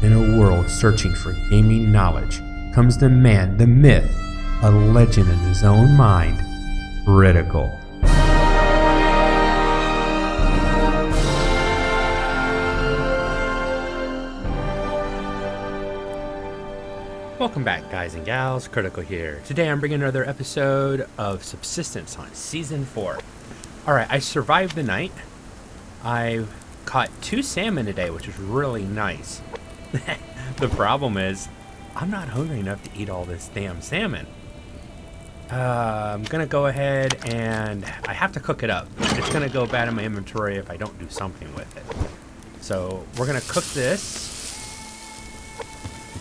In a world searching for gaming knowledge comes the man, the myth, a legend in his own mind, Critical. Welcome back, guys and gals. Critical here. Today I'm bringing another episode of Subsistence on Season 4. Alright, I survived the night. I caught 2 salmon today, which is really nice. The problem is, I'm not hungry enough to eat all this damn salmon. I'm gonna go ahead and I have to cook it up. It's gonna go bad in my inventory if I don't do something with it. So we're gonna cook this.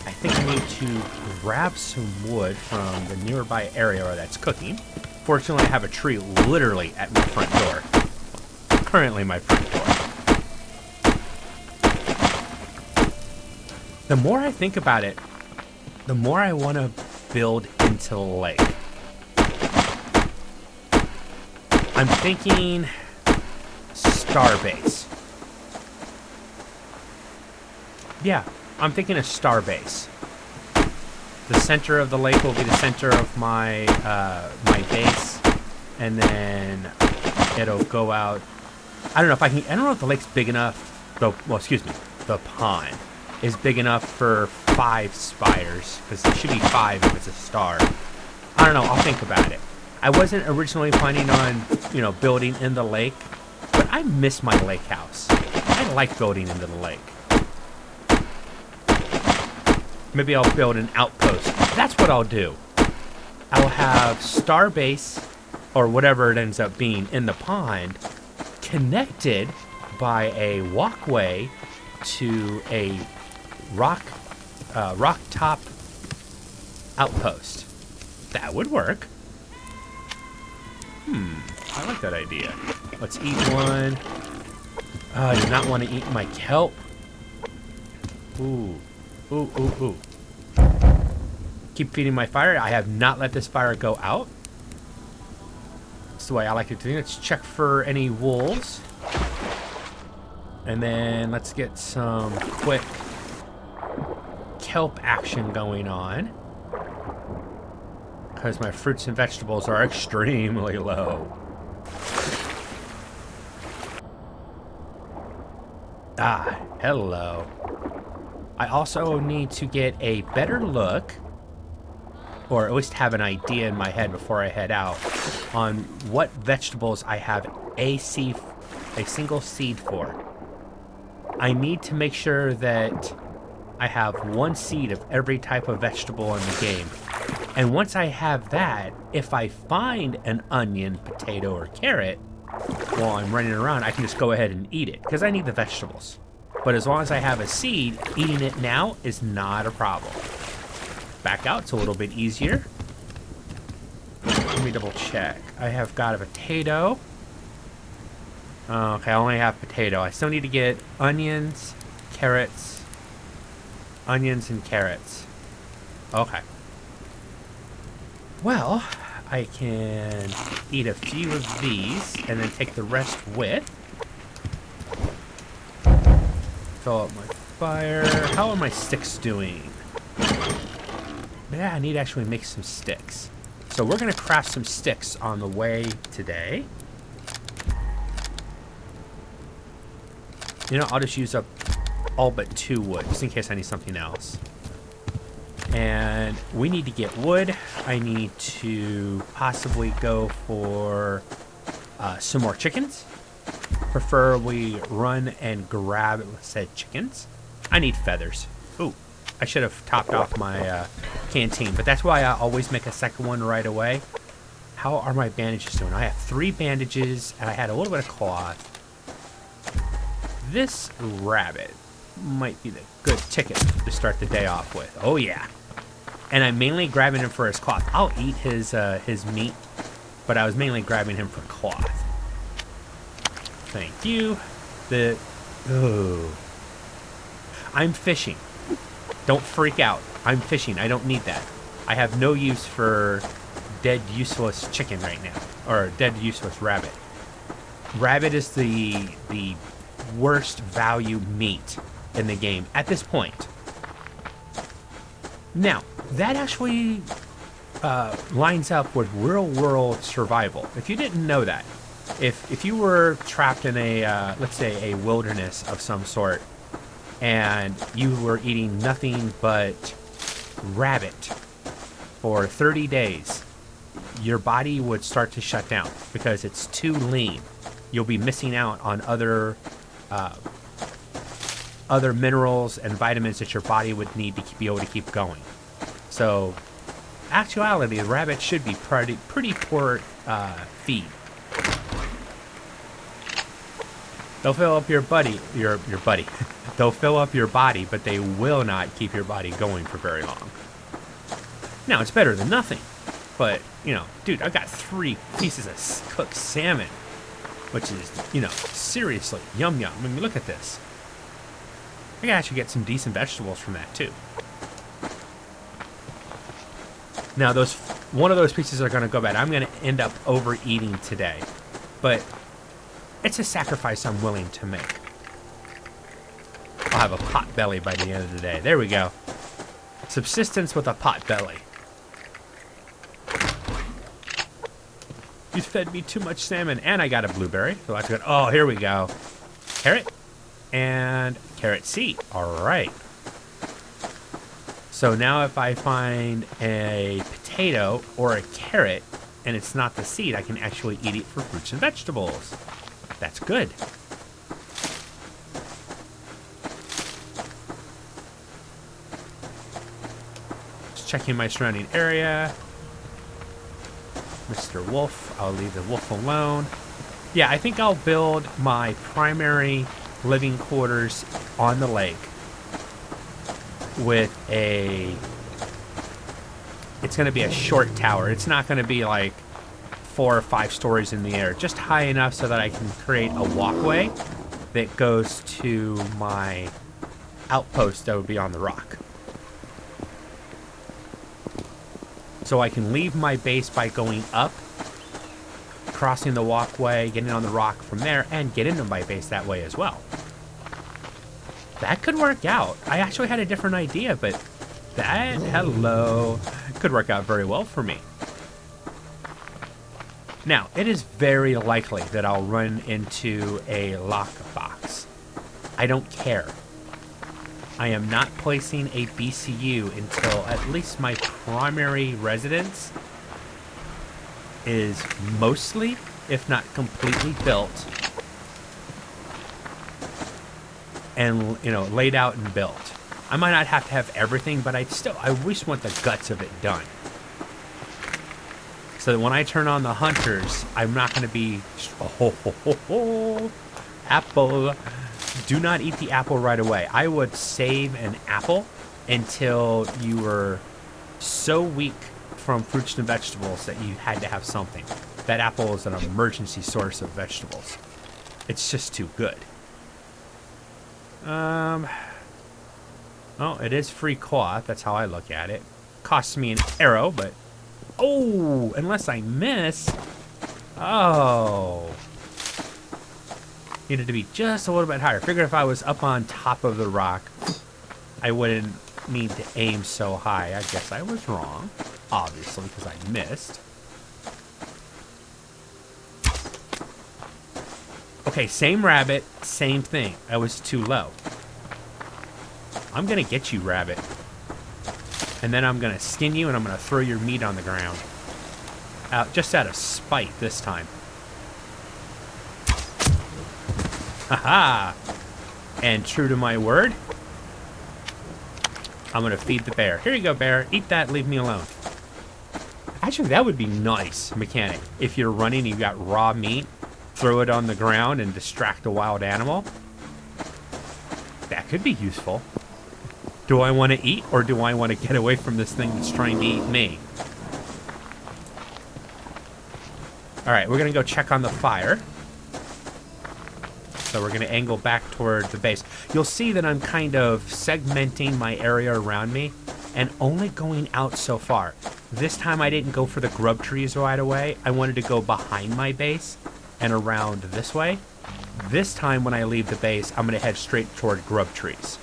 I think I need to grab some wood from the nearby area where that's cooking. Fortunately, I have a tree literally at my front door. Currently my front door. The more I think about it, the more I want to build into the lake. I'm thinking Starbase. Yeah, I'm thinking a Starbase. The center of the lake will be the center of my my base, and then it'll go out. I don't know if I can. I don't know if the lake's big enough. Well, excuse me, the pond is big enough for 5 spires, because it should be 5 if it's a star. I don't know. I'll think about it. I wasn't originally planning on, building in the lake, but I miss my lake house. I like building into the lake. Maybe I'll build an outpost. That's what I'll do. I'll have Starbase, or whatever it ends up being, in the pond, connected by a walkway to a rock top outpost. That would work. I like that idea. Let's eat one. I do not want to eat my kelp. Ooh. Keep feeding my fire. I have not let this fire go out. That's the way I like to do it. Let's check for any wolves. And then let's get some quick kelp action going on. Because my fruits and vegetables are extremely low. Hello. I also need to get a better look, or at least have an idea in my head before I head out, on what vegetables I have a single seed for. I need to make sure that I have 1 seed of every type of vegetable in the game. And once I have that, if I find an onion, potato, or carrot while I'm running around, I can just go ahead and eat it, because I need the vegetables. But as long as I have a seed, eating it now is not a problem. Back out, it's a little bit easier. Let me double check. I have got a potato. Okay, I only have potato. I still need to get onions, carrots, onions and carrots. Okay. Well, I can eat a few of these and then take the rest with. Fill up my fire. How are my sticks doing? Yeah, I need to actually make some sticks. So we're going to craft some sticks on the way today. I'll just use up all but 2 wood, just in case I need something else. And we need to get wood. I need to possibly go for some more chickens. Preferably run and grab said chickens. I need feathers. Ooh, I should have topped off my canteen, but that's why I always make a second one right away. How are my bandages doing? I have 3 bandages, and I had a little bit of cloth. This rabbit might be the good ticket to start the day off with. Oh yeah. And I'm mainly grabbing him for his cloth. I'll eat his meat, but I was mainly grabbing him for cloth. Thank you. I'm fishing. Don't freak out. I'm fishing. I don't need that. I have no use for dead, useless chicken right now. Or dead, useless rabbit. Rabbit is the worst value meat in the game at this point. Now, that actually lines up with real world survival. If you didn't know that, if you were trapped in a, let's say, a wilderness of some sort, and you were eating nothing but rabbit for 30 days, your body would start to shut down because it's too lean. You'll be missing out on other minerals and vitamins that your body would need to be able to keep going. So, actuality, the rabbit should be pretty poor feed. They'll fill up your buddy. They'll fill up your body, but they will not keep your body going for very long. Now, it's better than nothing. But, you know, dude, I got 3 pieces of cooked salmon, which is, you know, seriously, yum yum. I mean, look at this. I can actually get some decent vegetables from that, too. Now, one of those pieces are going to go bad. I'm going to end up overeating today. But it's a sacrifice I'm willing to make. I'll have a pot belly by the end of the day. There we go. Subsistence with a pot belly. You fed me too much salmon, and I got a blueberry. So that's good. Oh, here we go. Carrot and carrot seed. All right. So now if I find a potato or a carrot, and it's not the seed, I can actually eat it for fruits and vegetables. That's good. Just checking my surrounding area. Mr. Wolf, I'll leave the wolf alone. Yeah, I think I'll build my primary living quarters on the lake with it's going to be a short tower. It's not going to be like 4 or 5 stories in the air, just high enough so that I can create a walkway that goes to my outpost that would be on the rock. So I can leave my base by going up, crossing the walkway, getting on the rock from there, and get into my base that way as well. That could work out. I actually had a different idea, but that, hello, could work out very well for me. Now, it is very likely that I'll run into a lockbox. I don't care. I am not placing a BCU until at least my primary residence is mostly, if not completely built, and, you know, laid out and built. I might not have to have everything, but I wish want the guts of it done. So that when I turn on the hunters, I'm not going to be, apple. Do not eat the apple right away. I would save an apple until you were so weak from fruits and vegetables that you had to have something. That apple is an emergency source of vegetables. It's just too good. Oh, it is free co-op. That's how I look at it. Costs me an arrow, but... Oh, unless I miss. Oh. Needed to be just a little bit higher. Figured if I was up on top of the rock, I wouldn't need to aim so high. I guess I was wrong. Obviously, because I missed. Okay, same rabbit, same thing. I was too low. I'm gonna get you, rabbit. And then I'm gonna skin you and I'm gonna throw your meat on the ground. Just out of spite this time. Haha! And true to my word, I'm gonna feed the bear. Here you go, bear. Eat that, leave me alone. Actually, that would be nice mechanic. If you're running and you've got raw meat, throw it on the ground and distract a wild animal. That could be useful. Do I want to eat, or do I want to get away from this thing that's trying to eat me? Alright, we're going to go check on the fire. So we're going to angle back toward the base. You'll see that I'm kind of segmenting my area around me and only going out so far. This time I didn't go for the grub trees right away. I wanted to go behind my base and around this way. This time when I leave the base, I'm going to head straight toward grub trees.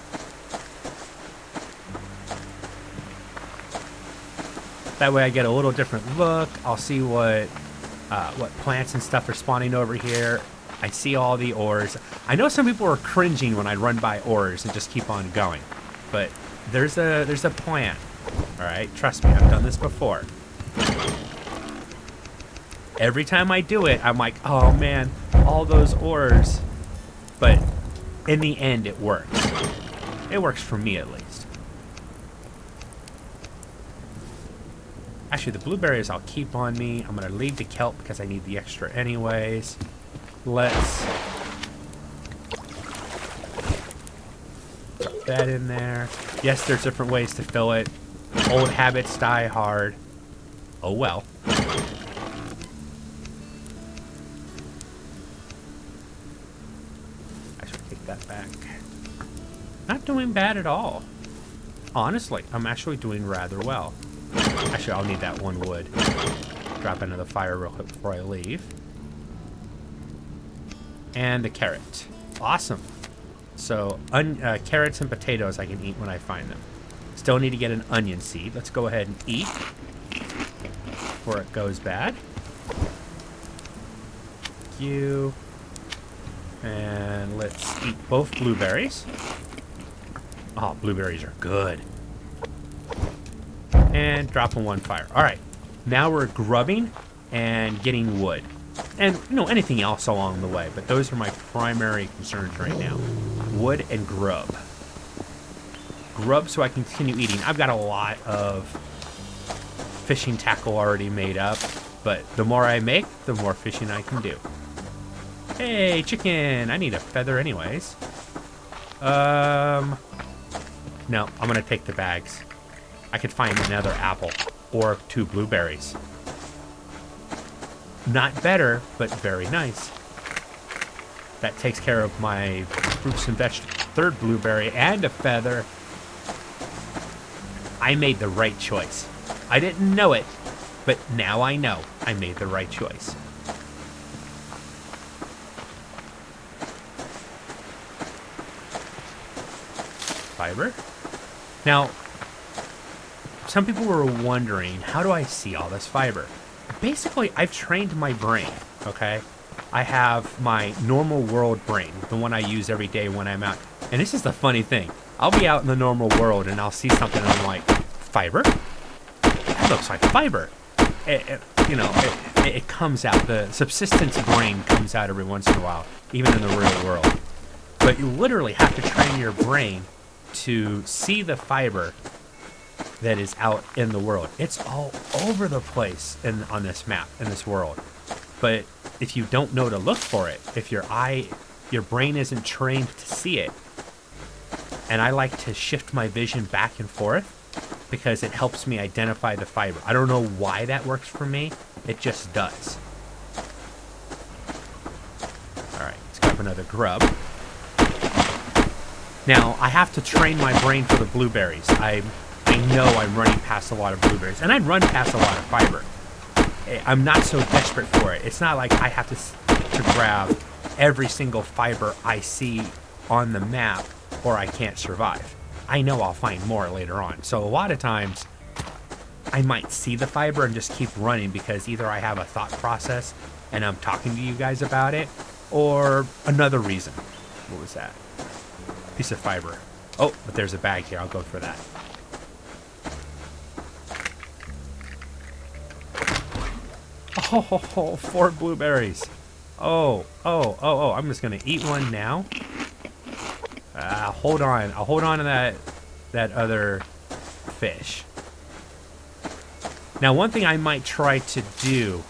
That way I get a little different look. I'll see what plants and stuff are spawning over here. I see all the ores. I know some people are cringing when I run by ores and just keep on going, but there's a plan. All right, trust me, I've done this before. Every time I do it, I'm like, oh man, all those ores. But in the end, it works. It works for me at least. Actually, the blueberries I'll keep on me. I'm gonna leave the kelp because I need the extra anyways. Let's put that in there. Yes, there's different ways to fill it. Old habits die hard. Oh well. I should take that back. Not doing bad at all. Honestly, I'm actually doing rather well. Actually, I'll need that one wood. Drop into the fire real quick before I leave. And the carrot. Awesome. So, carrots and potatoes I can eat when I find them. Still need to get an onion seed. Let's go ahead and eat before it goes bad. Thank you. And let's eat both blueberries. Oh, blueberries are good. And drop in one fire. All right. Now we're grubbing and getting wood. And, you know, anything else along the way. But those are my primary concerns right now. Wood and grub. Grub so I can continue eating. I've got a lot of fishing tackle already made up. But the more I make, the more fishing I can do. Hey, chicken! I need a feather anyways. No, I'm gonna take the bags. I could find another apple or 2 blueberries. Not better, but very nice. That takes care of my fruits and vegetables. 3rd blueberry and a feather. I made the right choice. I didn't know it, but now I know I made the right choice. Fiber. Now, some people were wondering, how do I see all this fiber? Basically, I've trained my brain, okay? I have my normal world brain, the one I use every day when I'm out. And this is the funny thing. I'll be out in the normal world and I'll see something and I'm like, fiber? That looks like fiber. It comes out. The subsistence brain comes out every once in a while, even in the real world. But you literally have to train your brain to see the fiber that is out in the world. It's all over the place on this map, in this world. But if you don't know to look for it, if your brain isn't trained to see it, and I like to shift my vision back and forth because it helps me identify the fiber. I don't know why that works for me. It just does. All right, let's grab another grub. Now, I have to train my brain for the blueberries. I know I'm running past a lot of blueberries, and I'd run past a lot of fiber. I'm not so desperate for it. It's not like I have to grab every single fiber I see on the map or I can't survive. I know I'll find more later on. So a lot of times I might see the fiber and just keep running because either I have a thought process and I'm talking to you guys about it, or another reason. What was that? Piece of fiber. Oh, but there's a bag here. I'll go for that. Oh, 4 blueberries. Oh, I'm just gonna eat one now. Hold on. I'll hold on to that other fish. Now, one thing I might try to do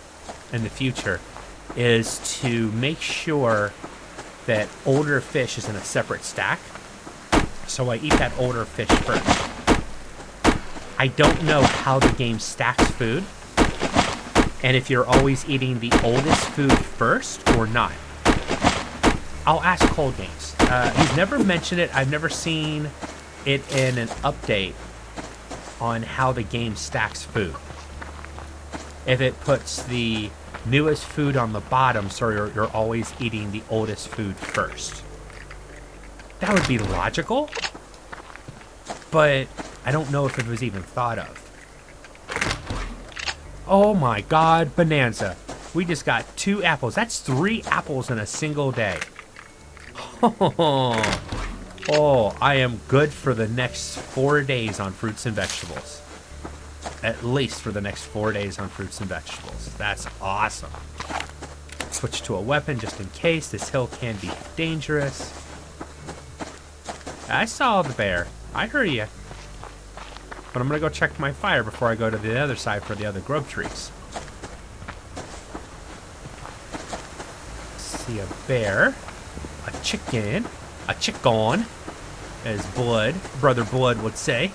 in the future is to make sure that older fish is in a separate stack. So I eat that older fish first. I don't know how the game stacks food, and if you're always eating the oldest food first or not. I'll ask Cold Games. He's never mentioned it. I've never seen it in an update on how the game stacks food. If it puts the newest food on the bottom, so you're always eating the oldest food first. That would be logical, but I don't know if it was even thought of. Oh my god, bonanza. We just got 2 apples. That's 3 apples in a single day. Oh, I am good for the next 4 days on fruits and vegetables. At least for the next 4 days on fruits and vegetables. That's awesome. Switch to a weapon just in case. This hill can be dangerous. I saw the bear. I heard you. But I'm going to go check my fire before I go to the other side for the other grub trees. See a bear. A chicken. A chicken. As Brother Blood would say.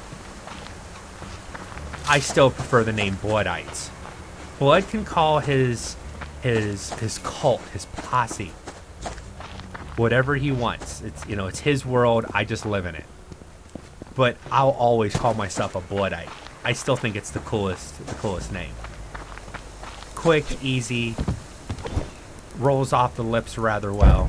I still prefer the name Bloodites. Blood can call his cult, his posse, whatever he wants. It's, you know, it's his world. I just live in it. But I'll always call myself a Bloodite. I still think it's the coolest name. Quick, easy, rolls off the lips rather well.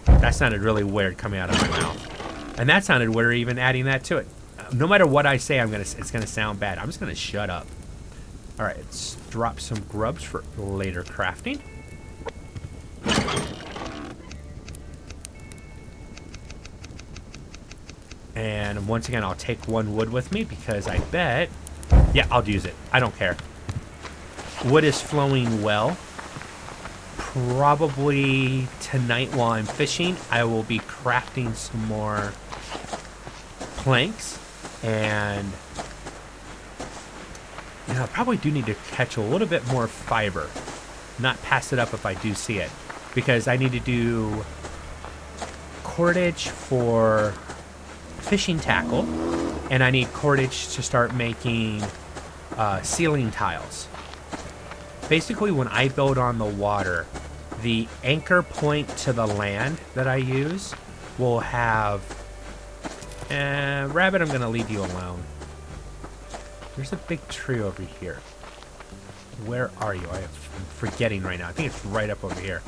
That sounded really weird coming out of my mouth, and that sounded weird even adding that to it. No matter what I say, it's gonna sound bad. I'm just gonna shut up. All right, let's drop some grubs for later crafting. And once again, I'll take 1 wood with me because I bet... Yeah, I'll use it. I don't care. Wood is flowing well. Probably tonight while I'm fishing, I will be crafting some more planks. And... you know, I probably do need to catch a little bit more fiber. Not pass it up if I do see it. Because I need to do cordage for fishing tackle, and I need cordage to start making ceiling tiles. Basically, when I build on the water, the anchor point to the land that I use will have... Rabbit, I'm going to leave you alone. There's a big tree over here. Where are you? I'm forgetting right now. I think it's right up over here.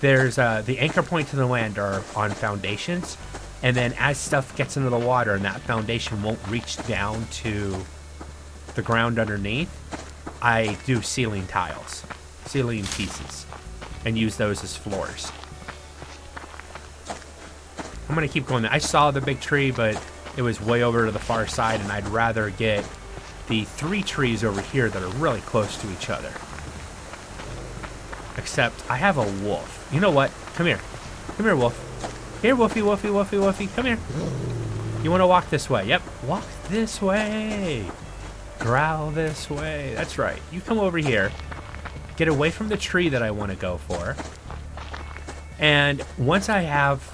There's the anchor point to the land are on foundations. And then as stuff gets into the water and that foundation won't reach down to the ground underneath, I do ceiling tiles, ceiling pieces, and use those as floors. I'm going to keep going. I saw the big tree, but it was way over to the far side, and I'd rather get the 3 trees over here that are really close to each other. Except I have a wolf. You know what? Come here. Come here, wolf. Here, Woofy, Woofy, Woofy, Woofy. Come here. You want to walk this way? Yep. Walk this way. Growl this way. That's right. You come over here. Get away from the tree that I want to go for. And once I have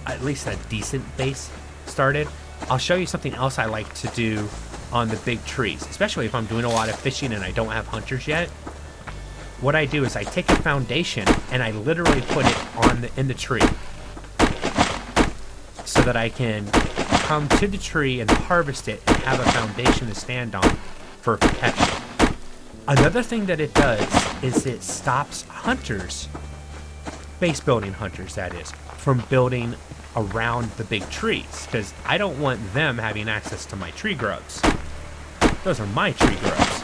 at least a decent base started, I'll show you something else I like to do on the big trees. Especially if I'm doing a lot of fishing and I don't have hunters yet. What I do is I take a foundation and I literally put it in the tree. So that I can come to the tree and harvest it and have a foundation to stand on for protection. Another thing that it does is it stops hunters, base building hunters that is, from building around the big trees, because I don't want them having access to my tree grubs. Those are my tree grubs.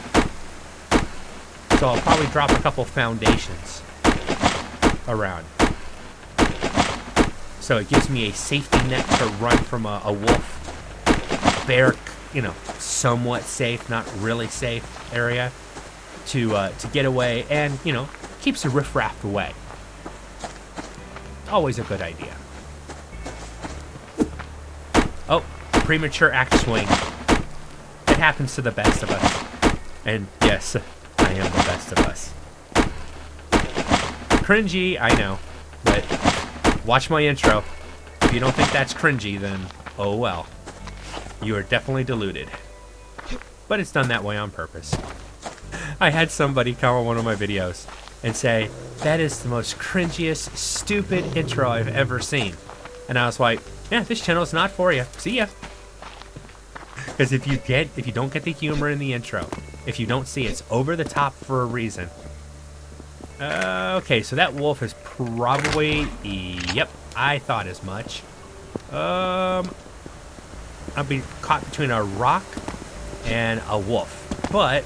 So I'll probably drop a couple foundations around. So it gives me a safety net to run from a wolf, bear, you know, somewhat safe, not really safe area to get away, and, you know, keeps the riffraff away. Always a good idea. Oh, premature axe swing. It happens to the best of us. And yes, I am the best of us. Cringy, I know, but watch my intro. If you don't think that's cringy, then oh well. You are definitely deluded. But it's done that way on purpose. I had somebody come on one of my videos and say, that is the most cringiest, stupid intro I've ever seen. And I was like, yeah, this channel is not for you. See ya. Because if you don't get the humor in the intro, if you don't see it's over the top for a reason. Okay, so that wolf is probably, yep, I thought as much. I'll be caught between a rock and a wolf. But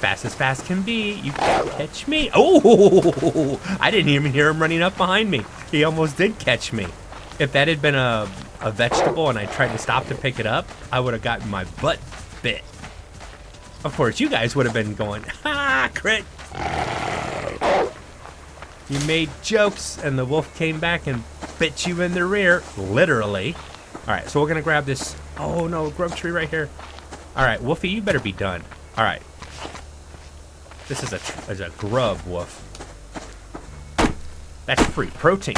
Fast as fast can be. You can't catch me. Oh, I didn't even hear him running up behind me. He almost did catch me. If that had been a vegetable and I tried to stop to pick it up, I would have gotten my butt bit. Of course, you guys would have been going, ha, crit. You made jokes and the wolf came back and bit you in the rear, literally. All right, so we're gonna grab this. Oh no, grub tree right here. All right, Wolfie, you better be done. All right. This is a grub, wolf. That's free protein.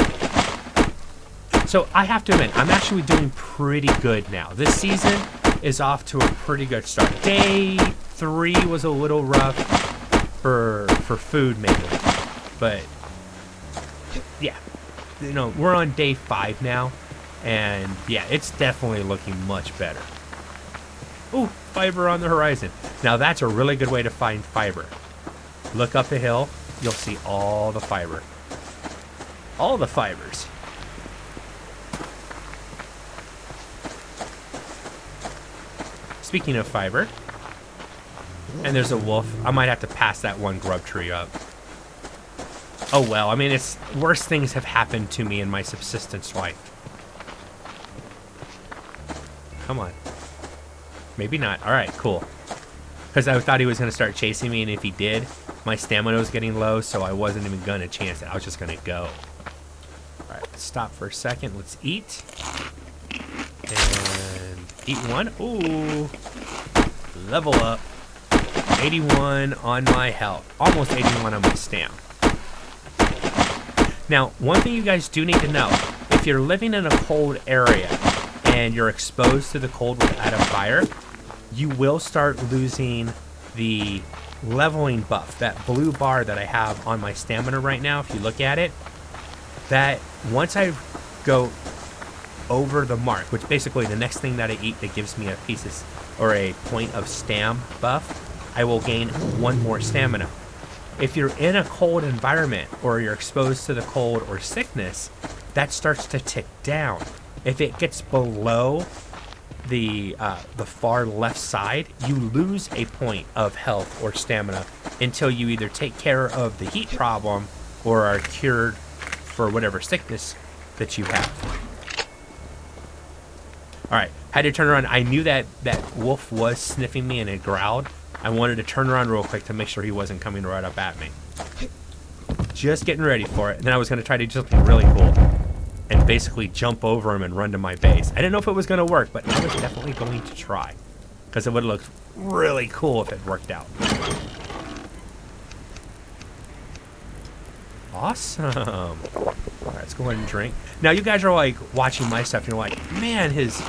So I have to admit, I'm actually doing pretty good now. This season is off to a pretty good start. Day 3 was a little rough for food mainly, but yeah, you know, we're on day 5 now, and yeah, it's definitely looking much better. Ooh, fiber on the horizon. Now that's a really good way to find fiber. Look up the hill, you'll see all the fiber. All the fibers. Speaking of fiber, and there's a wolf. I might have to pass that one grub tree up. Oh well, I mean, it's worse things have happened to me in my subsistence life. Come on. Maybe not. All right, cool. Because I thought he was going to start chasing me, and if he did, my stamina was getting low, so I wasn't even going to chance it. I was just going to go. All right, let's stop for a second. Let's eat. And eat one. Ooh. Level up. 81 on my health. Almost 81 on my stam. Now, one thing you guys do need to know, if you're living in a cold area and you're exposed to the cold without a fire, you will start losing the leveling buff. That blue bar that I have on my stamina right now, if you look at it, that once I go over the mark, which basically the next thing that I eat that gives me a piece or a point of stam buff, I will gain 1 more stamina. If you're in a cold environment or you're exposed to the cold or sickness, that starts to tick down. If it gets below the far left side, you lose a point of health or stamina until you either take care of the heat problem or are cured for whatever sickness that you have. All right, had to turn around. I knew that wolf was sniffing me and it growled. I wanted to turn around real quick to make sure he wasn't coming right up at me. Just getting ready for it. And then I was going to try to do something really cool and basically jump over him and run to my base. I didn't know if it was going to work, but I was definitely going to try because it would have looked really cool if it worked out. Awesome. All right, let's go ahead and drink. Now you guys are like watching my stuff. You're like, man, his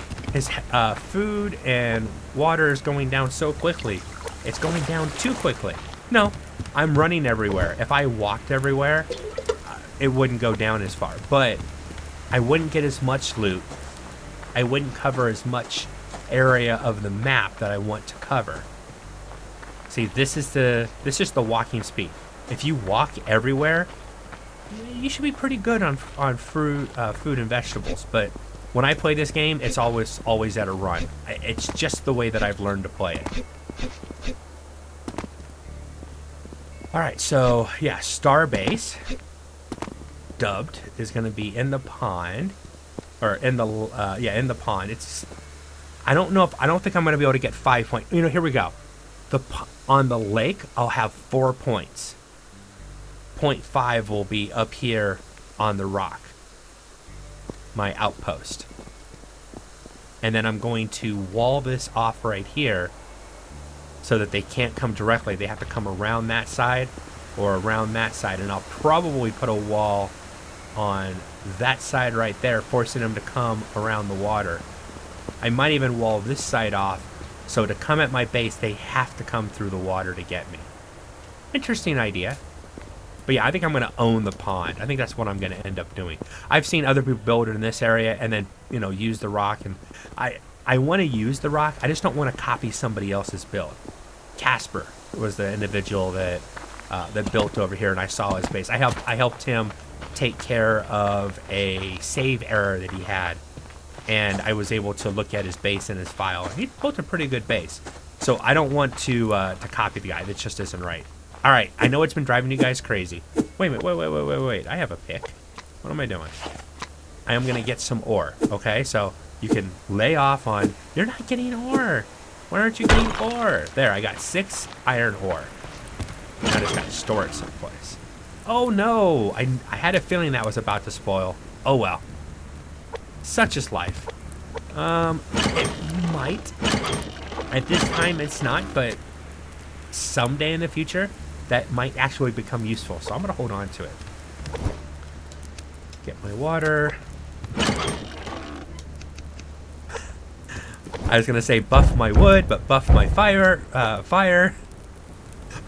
food and water is going down so quickly. It's going down too quickly. No, I'm running everywhere. If I walked everywhere, it wouldn't go down as far. But I wouldn't get as much loot. I wouldn't cover as much area of the map that I want to cover. See, this is just the walking speed. If you walk everywhere, you should be pretty good on food and vegetables. But when I play this game, it's always at a run. It's just the way that I've learned to play it. All right, so yeah, Starbase, dubbed, is going to be in the pond, or in the in the pond. It's I don't think I'm going to be able to get 5 points. You know, here we go. On the lake, I'll have 4 points. 0.5 will be up here on the rock, my outpost. And then I'm going to wall this off right here so that they can't come directly. They have to come around that side or around that side. And I'll probably put a wall on that side right there, forcing them to come around the water. I might even wall this side off, so to come at my base, they have to come through the water to get me. Interesting idea. But yeah, I think I'm going to own the pond. I think that's what I'm going to end up doing. I've seen other people build it in this area and then, you know, use the rock. And I want to use the rock. I just don't want to copy somebody else's build. Casper was the individual that built over here, and I saw his base. I helped him take care of a save error that he had, and I was able to look at his base and his file. And he built a pretty good base. So I don't want to copy the guy. That just isn't right. All right, I know it's been driving you guys crazy. Wait a minute, wait. I have a pick. What am I doing? I am gonna get some ore, okay? So you can lay off on, you're not getting ore. Why aren't you getting ore? There, I got 6 iron ore. I just gotta store it someplace. Oh no, I had a feeling that was about to spoil. Oh well, such is life. It might. At this time it's not, but someday in the future, that might actually become useful. So I'm gonna hold on to it. Get my water. I was gonna say buff my wood, but buff my fire.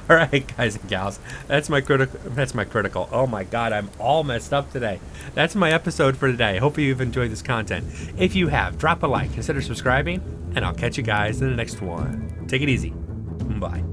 All right, guys and gals, that's my critical. Oh my God, I'm all messed up today. That's my episode for today. Hope you've enjoyed this content. If you have, drop a like, consider subscribing, and I'll catch you guys in the next one. Take it easy. Bye.